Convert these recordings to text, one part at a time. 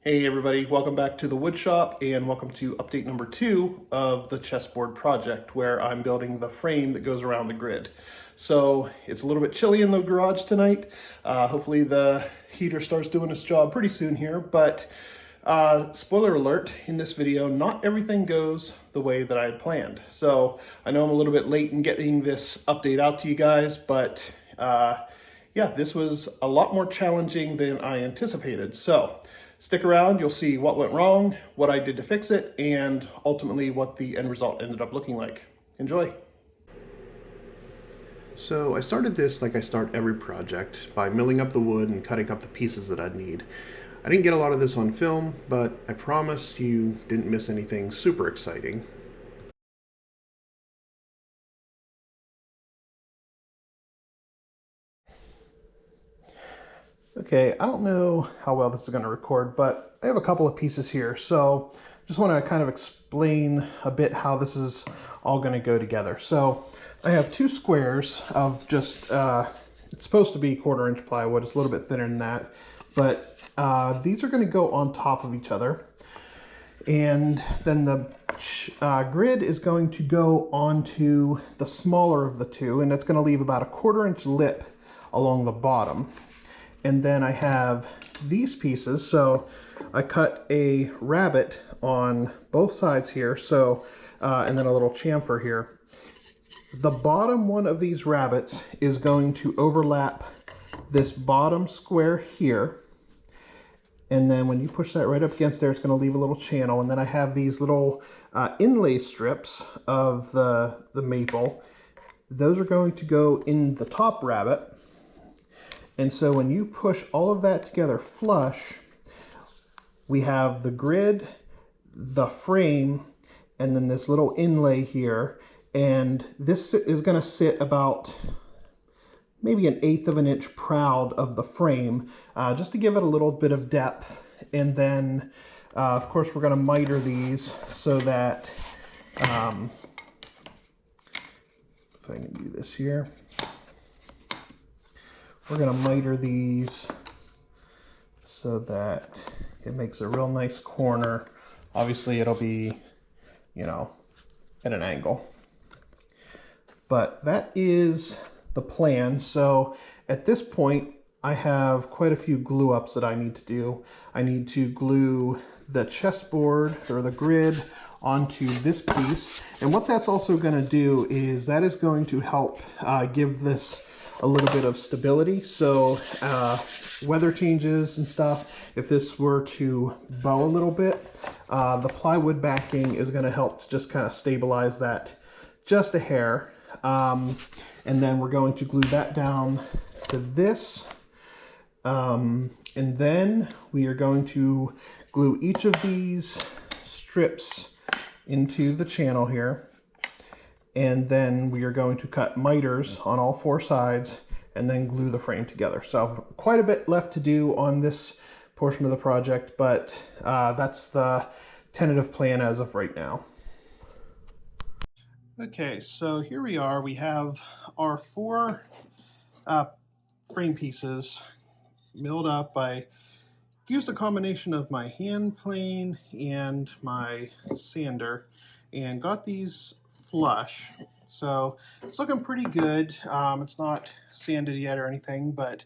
Hey everybody, welcome back to the wood shop and welcome to update number 2 of the chessboard project where I'm building the frame that goes around the grid. So it's a little bit chilly in the garage tonight. Hopefully the heater starts doing its job pretty soon here, but spoiler alert, in this video, not everything goes the way that I had planned. So I know I'm a little bit late in getting this update out to you guys, but yeah, this was a lot more challenging than I anticipated. So stick around, you'll see what went wrong, what I did to fix it, and ultimately what the end result ended up looking like. Enjoy. So I started this like I start every project, by milling up the wood and cutting up the pieces that I'd need. I didn't get a lot of this on film, but I promise you didn't miss anything super exciting. Okay, I don't know how well this is going to record, but I have a couple of pieces here, so just want to kind of explain a bit how this is all going to go together. So I have two squares of just, it's supposed to be 1/4 inch plywood, it's a little bit thinner than that, but these are going to go on top of each other. And then the grid is going to go onto the smaller of the two, and it's going to leave about a 1/4 inch lip along the bottom. And then I have these pieces, so I cut a rabbet on both sides here, so and then a little chamfer here. The bottom one of these rabbets is going to overlap this bottom square here, and then when you push that right up against there, it's going to leave a little channel. And then I have these little inlay strips of the maple. Those are going to go in the top rabbet. And so when you push all of that together flush, we have the grid, the frame, and then this little inlay here. And this is going to sit about maybe 1/8 of an inch proud of the frame, just to give it a little bit of depth. And then, of course, we're going to miter these so that, if I can do this here. We're going to miter these so that it makes a real nice corner. Obviously, it'll be, you know, at an angle. But that is the plan. So at this point, I have quite a few glue ups that I need to do. I need to glue the chessboard or the grid onto this piece. And what that's also going to do is that is going to help give this a little bit of stability. So weather changes and stuff, if this were to bow a little bit, the plywood backing is going to help to just kind of stabilize that just a hair. And then we're going to glue that down to this. And then we are going to glue each of these strips into the channel here. And then we are going to cut miters on all 4 sides and then glue the frame together. So quite a bit left to do on this portion of the project, but that's the tentative plan as of right now. Okay, so here we are. We have our 4 frame pieces milled up. I used a combination of my hand plane and my sander and got these flush. So it's looking pretty good. It's not sanded yet or anything, but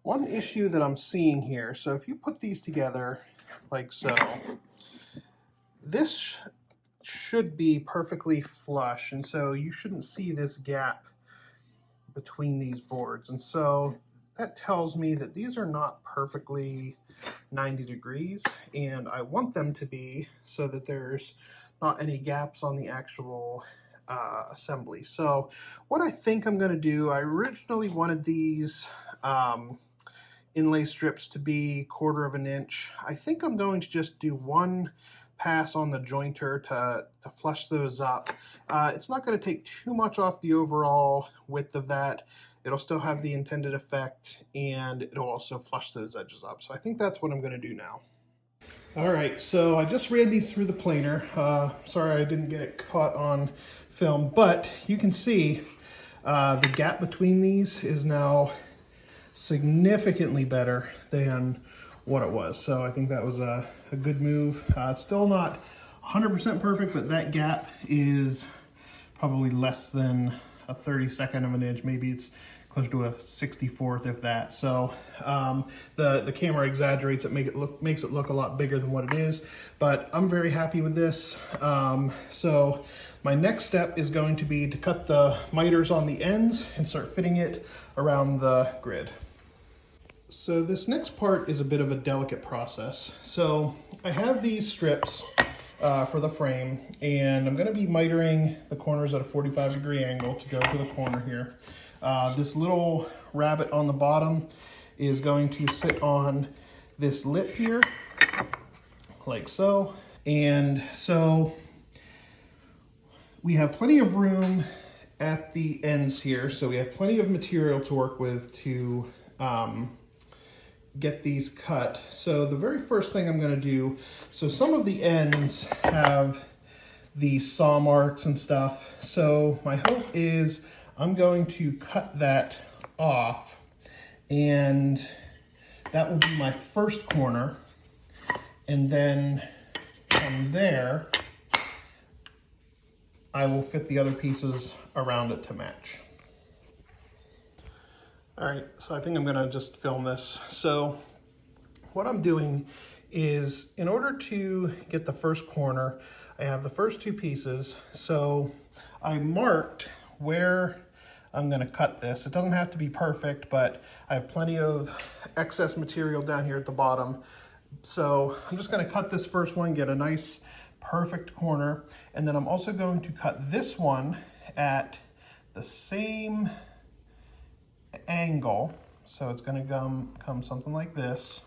one issue that I'm seeing here, so if you put these together like so, this should be perfectly flush, and so you shouldn't see this gap between these boards. And so that tells me that these are not perfectly 90 degrees, and I want them to be so that there's not any gaps on the actual assembly. So what I think I'm going to do, I originally wanted these inlay strips to be 1/4 of an inch. I think I'm going to just do one pass on the jointer to flush those up. It's not going to take too much off the overall width of that. It'll still have the intended effect, and it'll also flush those edges up. So I think that's what I'm going to do now. All right, so I just ran these through the planer. Sorry I didn't get it caught on film, but you can see the gap between these is now significantly better than what it was. So I think that was a good move. It's still not 100% perfect, but that gap is probably less than a 32nd of an inch. Maybe it's close to a 64th, if that. So the camera exaggerates it, makes it look a lot bigger than what it is, but I'm very happy with this. So my next step is going to be to cut the miters on the ends and start fitting it around the grid. So this next part is a bit of a delicate process. So I have these strips for the frame, and I'm going to be mitering the corners at a 45-degree angle to go to the corner here. This little rabbet on the bottom is going to sit on this lip here, like so. And so we have plenty of room at the ends here, so we have plenty of material to work with to get these cut. So the very first thing I'm going to do, so some of the ends have these saw marks and stuff, so my hope is I'm going to cut that off, and that will be my first corner, and then from there I will fit the other pieces around it to match. All right, so I think I'm gonna just film this. So what I'm doing is, in order to get the first corner, I have the first two pieces. So I marked where I'm gonna cut this. It doesn't have to be perfect, but I have plenty of excess material down here at the bottom. So I'm just gonna cut this first one, get a nice perfect corner. And then I'm also going to cut this one at the same angle, so it's going to come something like this.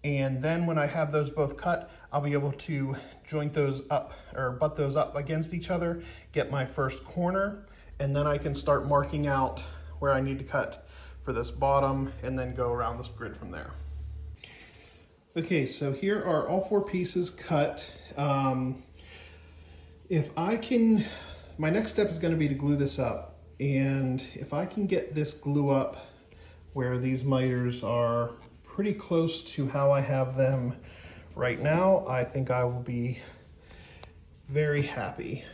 And then when I have those both cut, I'll be able to joint those up, or butt those up against each other, get my first corner, and then I can start marking out where I need to cut for this bottom, and then go around this grid from there. Okay, so here are all four pieces cut. My next step is going to be to glue this up, and if I can get this glue up where these miters are pretty close to how I have them right now, I think I will be very happy.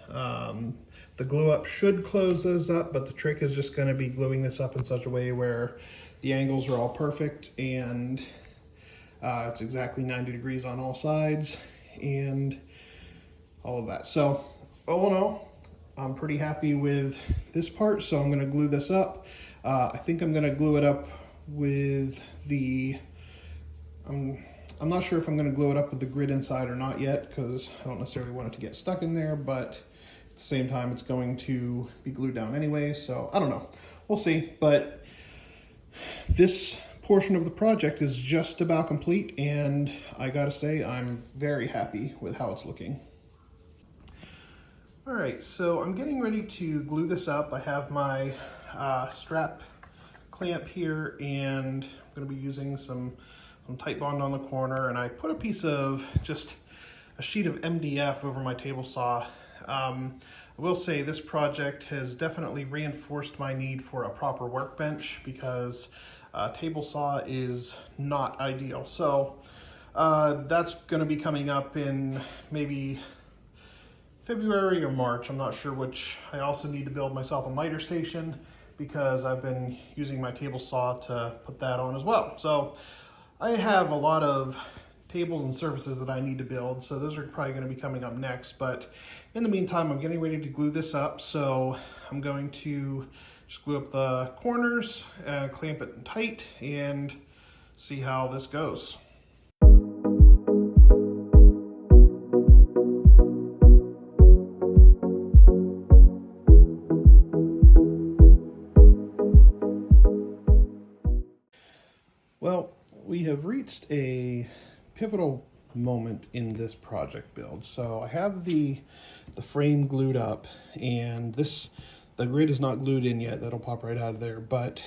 The glue up should close those up, but the trick is just going to be gluing this up in such a way where the angles are all perfect and it's exactly 90 degrees on all sides and all of that. So all in all, I'm pretty happy with this part, so I'm going to glue this up. I think I'm going to glue it up with the, I'm not sure if I'm going to glue it up with the grid inside or not yet, because I don't necessarily want it to get stuck in there, but at the same time it's going to be glued down anyway, so I don't know. We'll see, but this portion of the project is just about complete, and I gotta say I'm very happy with how it's looking. All right, so I'm getting ready to glue this up. I have my strap clamp here, and I'm gonna be using some Titebond on the corner, and I put a piece of just a sheet of MDF over my table saw. I will say this project has definitely reinforced my need for a proper workbench, because table saw is not ideal. So that's going to be coming up in maybe February or March. I'm not sure which. I also need to build myself a miter station, because I've been using my table saw to put that on as well. So I have a lot of tables and surfaces that I need to build, so those are probably going to be coming up next. But in the meantime, I'm getting ready to glue this up, so I'm going to just glue up the corners, clamp it tight, and see how this goes. Well, we have reached a pivotal moment in this project build. So I have the frame glued up, and the grid is not glued in yet. That'll pop right out of there. But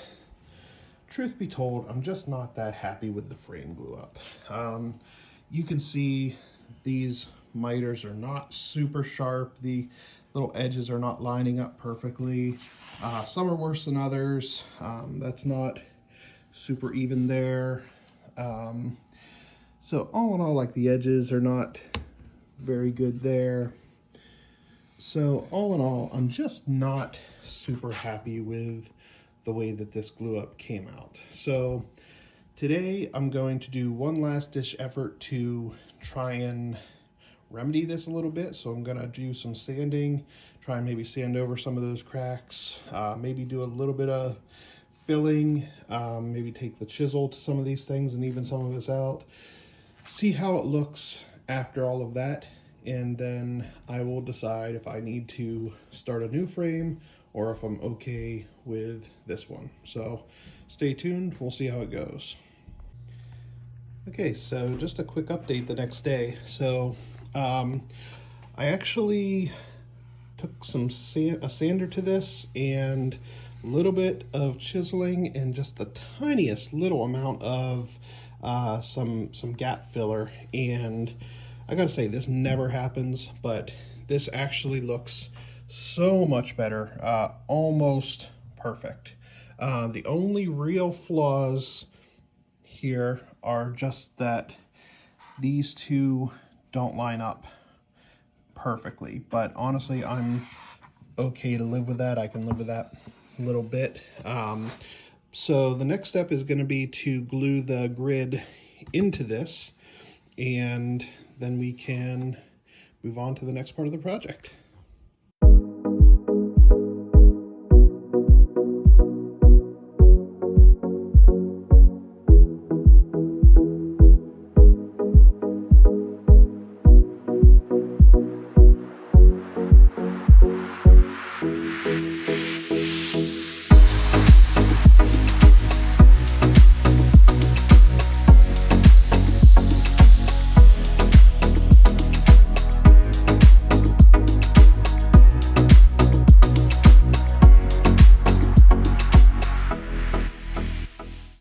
truth be told, I'm just not that happy with the frame glue up. You can see these miters are not super sharp. The little edges are not lining up perfectly. Some are worse than others. That's not super even there. So all in all, like the edges are not very good there. So all in all, I'm just not super happy with the way that this glue up came out. So today I'm going to do one last ditch effort to try and remedy this a little bit. So I'm gonna do some sanding, try and maybe sand over some of those cracks, maybe do a little bit of filling, maybe take the chisel to some of these things and even some of this out. See how it looks after all of that, and then I will decide if I need to start a new frame or if I'm okay with this one. So stay tuned, we'll see how it goes. Okay, so just a quick update the next day. So I actually took a sander to this and a little bit of chiseling and just the tiniest little amount of some gap filler, and I gotta say, this never happens, but this actually looks so much better, almost perfect. The only real flaws here are just that these two don't line up perfectly, but honestly, I'm okay to live with that. I can live with that a little bit. So the next step is going to be to glue the grid into this, and then we can move on to the next part of the project.